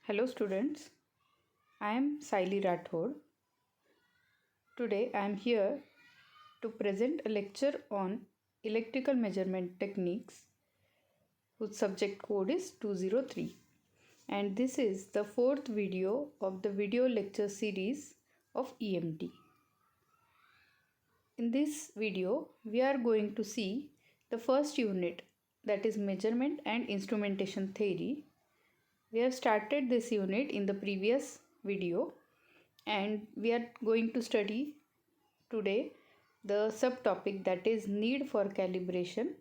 Hello students, I am Saili Rathod. Today I am here to present a lecture on electrical measurement techniques whose subject code is 203, and this is the fourth video of the video lecture series of EMT. In this video we are going to see the first unit, that is measurement and instrumentation theory. We have started this unit in the previous video and we are going to study today the subtopic, that is need for calibration,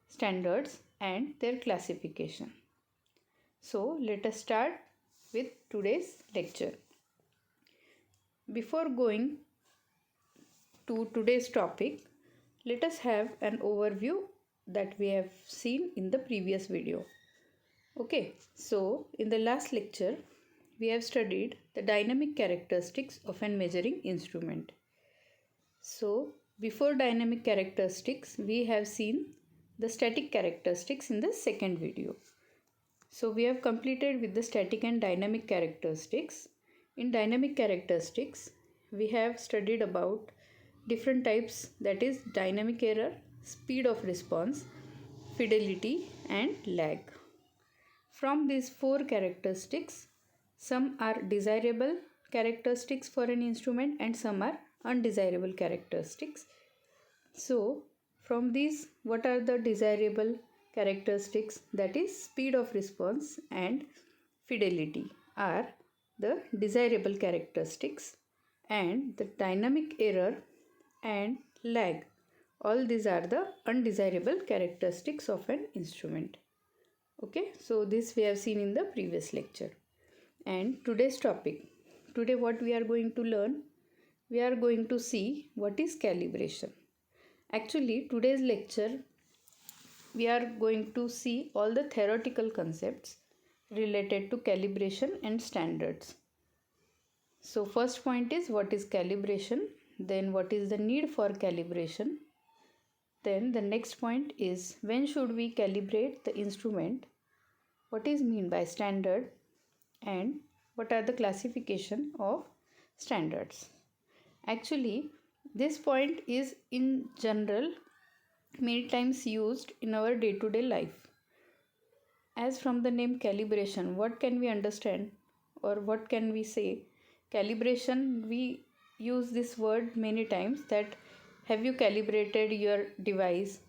standards and their classification. So let us start with today's lecture. Before going to today's topic, let us have an overview that we have seen in the previous video. Okay, so in the last lecture we have studied the dynamic characteristics of a measuring instrument. So before dynamic characteristics we have seen the static characteristics in the second video. So we have completed with the static and dynamic characteristics. In dynamic characteristics we have studied about different types, that is dynamic error, speed of response, fidelity and lag. From these four characteristics, some are desirable characteristics for an instrument and some are undesirable characteristics. So from these, what are the desirable characteristics? That is speed of response and fidelity are the desirable characteristics, and the dynamic error and lag, all these are the undesirable characteristics of an instrument. Okay, so this we have seen in the previous lecture. And today's topic, today what we are going to learn, we are going to see what is calibration. Actually today's lecture we are going to see all the theoretical concepts related to calibration and standards. So first point is what is calibration, then what is the need for calibration, then the next point is when should we calibrate the instrument, what is meant by standard, and what are the classification of standards. Actually this point is in general many times used in our day-to-day life. As from the name calibration, what can we understand or what can we say? Calibration, we use this word many times, that have you calibrated your device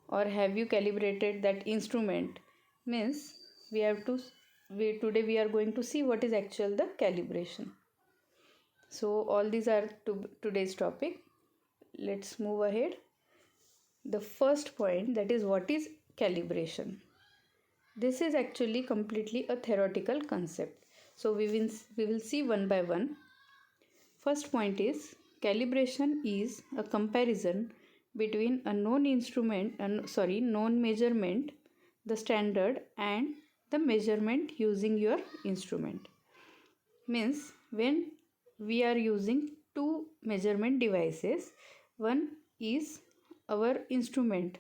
or have you calibrated that instrument, means we have to today we are going to see what is actual the calibration. So all these are today's topic. Let's move ahead. The first point, that is what is calibration. This is actually completely a theoretical concept. So we will see one by one. First point is calibration is a comparison between a known measurement, the standard, and the measurement using your instrument. Means when we are using two measurement devices, one is our instrument,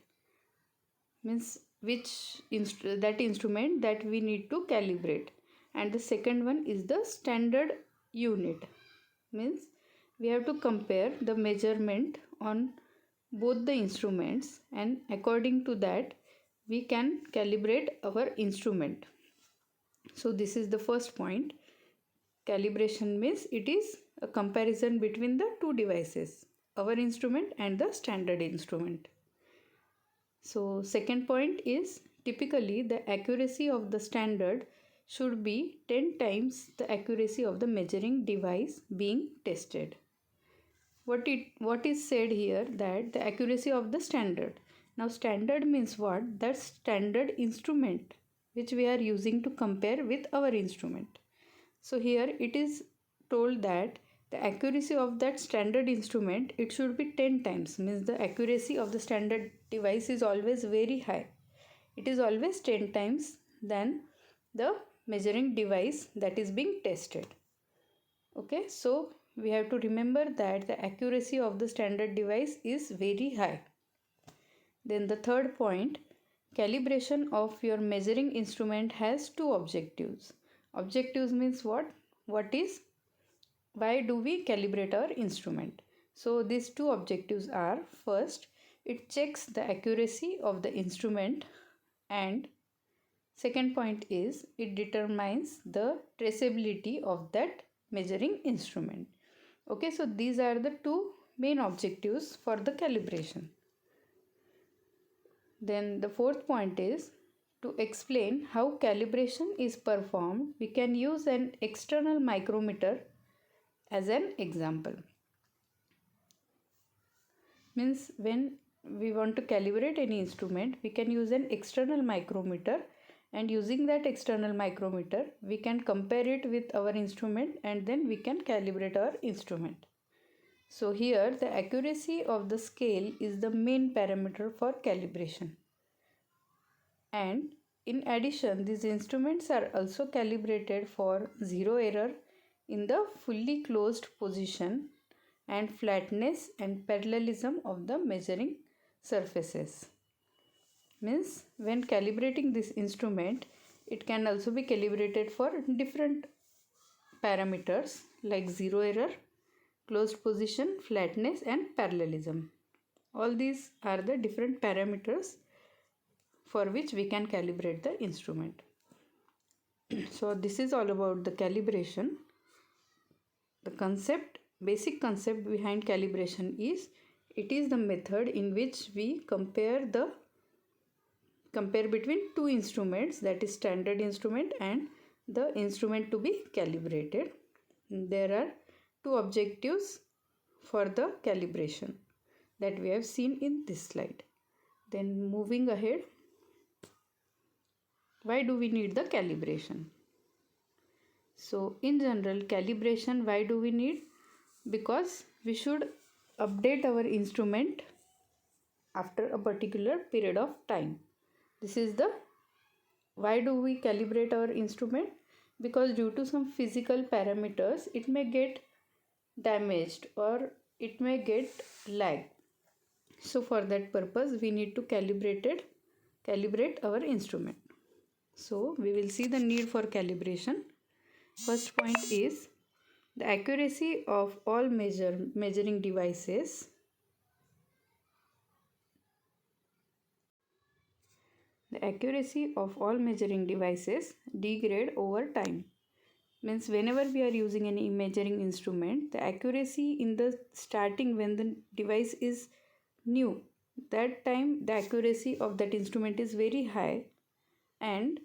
means that instrument that we need to calibrate, and the second one is the standard unit, means we have to compare the measurement on both the instruments, and according to that we can calibrate our instrument. So this is the first point. Calibration means it is a comparison between the two devices, our instrument and the standard instrument. So second point is typically the accuracy of the standard should be 10 times the accuracy of the measuring device being tested. What is said here, that the accuracy of the standard. Now standard means what? That standard instrument which we are using to compare with our instrument. So here it is told that the accuracy of that standard instrument, it should be 10 times, means the accuracy of the standard device is always very high. It is always 10 times than the measuring device that is being tested. Okay, so we have to remember that the accuracy of the standard device is very high. Then the third point, calibration of your measuring instrument has two objectives. Objectives means what? Why do we calibrate our instrument? So these two objectives are: first, it checks the accuracy of the instrument, and second point is it determines the traceability of that measuring instrument. Okay, so these are the two main objectives for the calibration. Then the fourth point is to explain how calibration is performed. We can use an external micrometer as an example. Means when we want to calibrate any instrument, we can use an external micrometer, and using that external micrometer we can compare it with our instrument, and then we can calibrate our instrument. So here the accuracy of the scale is the main parameter for calibration. And in addition, these instruments are also calibrated for zero error in the fully closed position and flatness and parallelism of the measuring surfaces. Means when calibrating this instrument, it can also be calibrated for different parameters like zero error, closed position, flatness and parallelism. All these are the different parameters for which we can calibrate the instrument. So this is all about the calibration. The basic concept behind calibration is it is the method in which we compare between two instruments, that is standard instrument and the instrument to be calibrated. There are two objectives for the calibration that we have seen in this slide. Then moving ahead, why do we need the calibration? So in general, calibration, why do we need? Because we should update our instrument after a particular period of time. This is the why do we calibrate our instrument? Because due to some physical parameters, it may get damaged or it may get lag. So for that purpose, we need to calibrate our instrument. So we will see the need for calibration. First point is the accuracy of all measuring devices. The accuracy of all measuring devices degrade over time. Means whenever we are using any measuring instrument, the accuracy in the starting when the device is new, that time the accuracy of that instrument is very high, and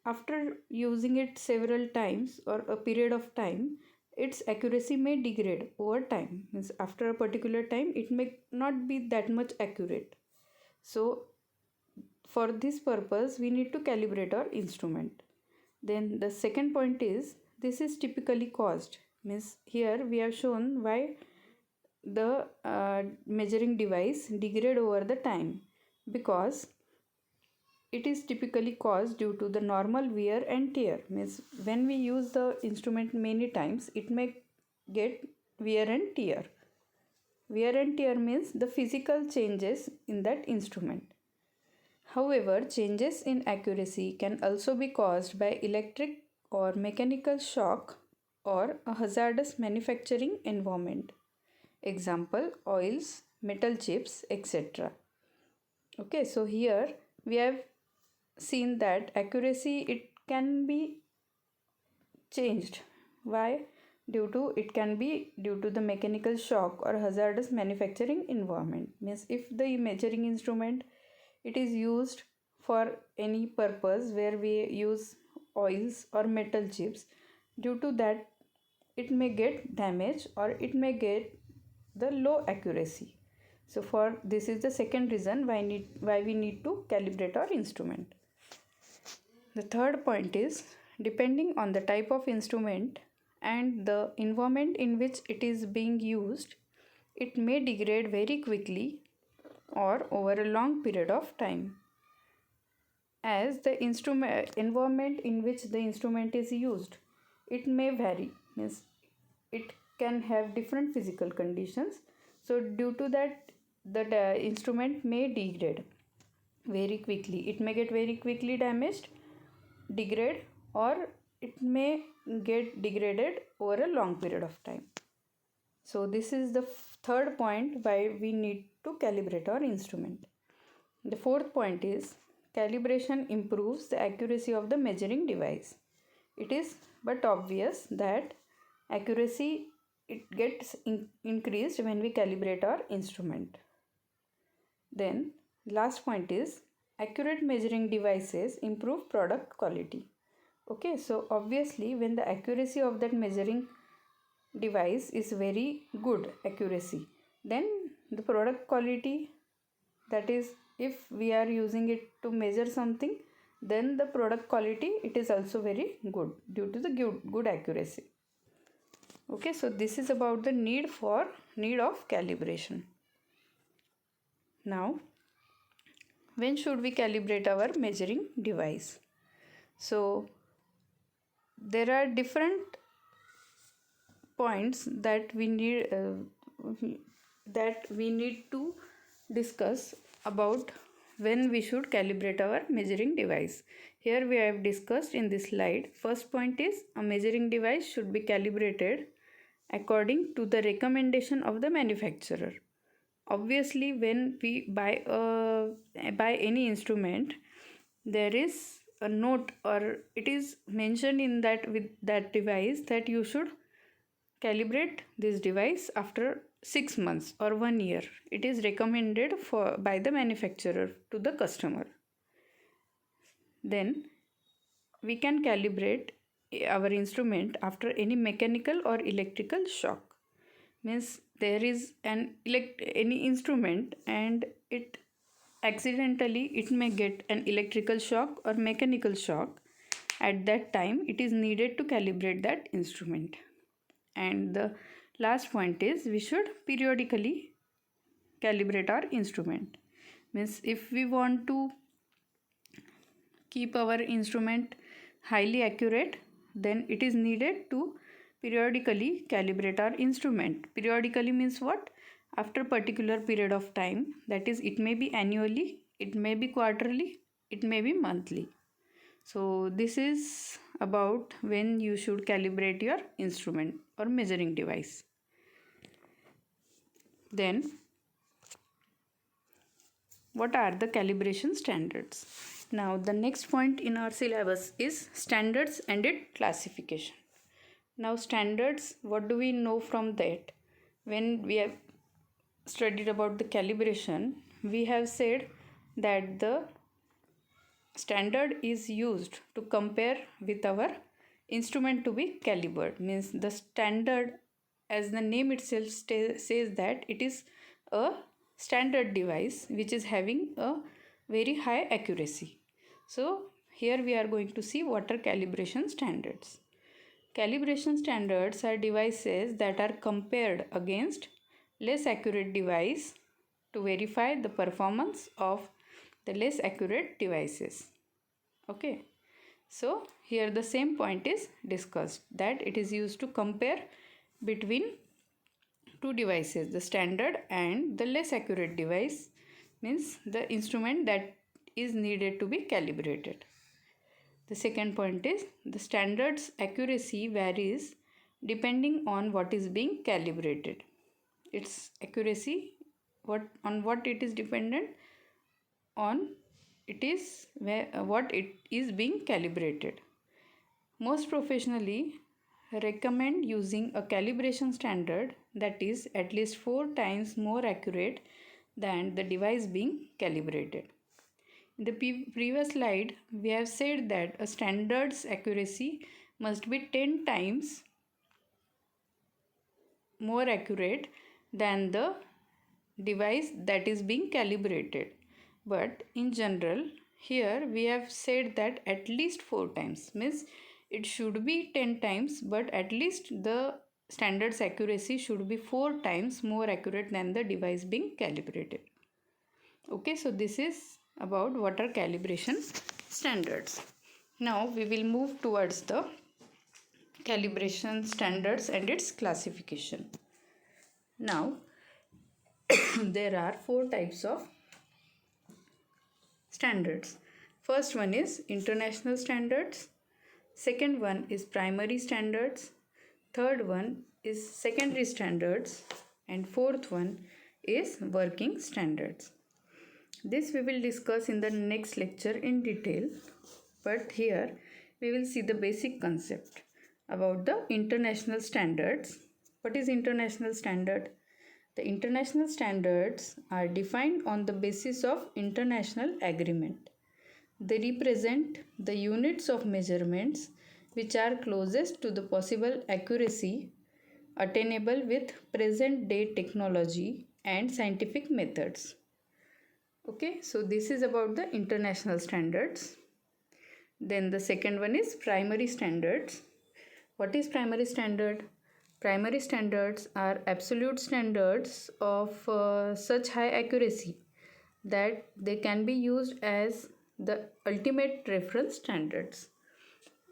after using it several times or a period of time, its accuracy may degrade over time. Means after a particular time it may not be that much accurate. So for this purpose we need to calibrate our instrument. Then the second point is this is typically caused. Means here we have shown why the measuring device degrade over the time, because it is typically caused due to the normal wear and tear. Means when we use the instrument many times, it may get wear and tear. Wear and tear means the physical changes in that instrument. However, changes in accuracy can also be caused by electric or mechanical shock or a hazardous manufacturing environment. Example, oils, metal chips, etc. Okay, so here we have seen that accuracy, it can be changed. Why? It can be due to the mechanical shock or hazardous manufacturing environment. Means if the measuring instrument, it is used for any purpose where we use oils or metal chips, due to that it may get damaged or it may get the low accuracy. So for this is the second reason why we need to calibrate our instrument. The third point is depending on the type of instrument and the environment in which it is being used, it may degrade very quickly or over a long period of time. As the environment in which the instrument is used, it may vary. Means it can have different physical conditions. So due to that, the instrument may degrade very quickly. It may get very quickly damaged, degrade, or it may get degraded over a long period of time. So this is the third point why we need to calibrate our instrument. The fourth point is calibration improves the accuracy of the measuring device. It is but obvious that accuracy it gets increased when we calibrate our instrument. Then last point is accurate measuring devices improve product quality. Okay, so obviously when the accuracy of that measuring device is very good accuracy, then the product quality, that is if we are using it to measure something, then the product quality it is also very good due to the good accuracy. Okay, so this is about the need of calibration. Now when should we calibrate our measuring device? So there are different points that we need to discuss about when we should calibrate our measuring device. Here we have discussed in this slide. First point is a measuring device should be calibrated according to the recommendation of the manufacturer. Obviously when we buy any instrument, there is a note or it is mentioned in that with that device that you should calibrate this device after 6 months or 1 year. It is recommended by the manufacturer to the customer. Then we can calibrate our instrument after any mechanical or electrical shock. Means there is any instrument and it accidentally it may get an electrical shock or mechanical shock. At that time it is needed to calibrate that instrument. And the last point is we should periodically calibrate our instrument. Means if we want to keep our instrument highly accurate, then it is needed to periodically calibrate our instrument. Periodically means what? After a particular period of time, that is it may be annually, it may be quarterly, it may be monthly. So this is about when you should calibrate your instrument or measuring device. Then what are the calibration standards? Now the next point in our syllabus is standards and its classification. Now standards, what do we know from that? When we have studied about the calibration, we have said that the standard is used to compare with our instrument to be calibrated. Means the standard, as the name itself says, that it is a standard device which is having a very high accuracy. So here we are going to see what are calibration standards. Calibration standards are devices that are compared against less accurate device to verify the performance of the less accurate devices. Okay, so here the same point is discussed, that it is used to compare between two devices, the standard and the less accurate device, means the instrument that is needed to be calibrated. The second point is the standard's accuracy varies depending on what is being calibrated. Its accuracy, on what it is dependent on, it is what it is being calibrated. Most professionally recommend using a calibration standard that is at least 4 times more accurate than the device being calibrated. In the previous slide, we have said that a standard's accuracy must be 10 times more accurate than the device that is being calibrated. But in general, here we have said that at least 4 times, means it should be 10 times, but at least the standard's accuracy should be 4 times more accurate than the device being calibrated. Okay, so this is about what are calibration standards. Now we will move towards the calibration standards and its classification. Now there are 4 types of standards. First one is international standards, Second one is primary standards. Third one is secondary standards. And fourth one is working standards. This we will discuss in the next lecture in detail, but here we will see the basic concept about the international standards. What is international standard? The international standards are defined on the basis of international agreement. They represent the units of measurements which are closest to the possible accuracy attainable with present day technology and scientific methods. Okay, so this is about the international standards. Then the second one is primary standards. What is primary standard? Primary standards are absolute standards of such high accuracy that they can be used as the ultimate reference standards.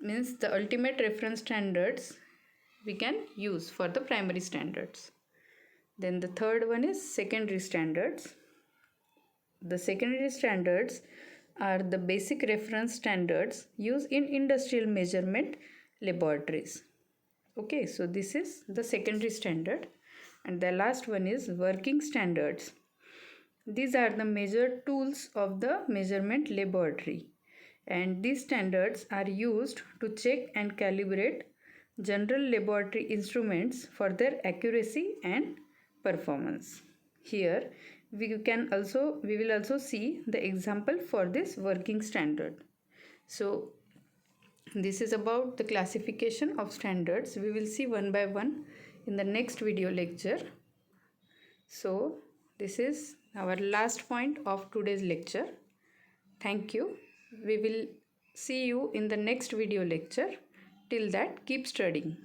Means the ultimate reference standards we can use for the primary standards. Then the third one is secondary standards. The secondary standards are the basic reference standards used in industrial measurement laboratories. Okay, so this is the secondary standard. And the last one is working standards. These are the measured tools of the measurement laboratory, and these standards are used to check and calibrate general laboratory instruments for their accuracy and performance. Here we will also see the example for this working standard. So this is about the classification of standards. We will see one by one in the next video lecture. So this is our last point of today's lecture. Thank you. We will see you in the next video lecture. Till that, keep studying.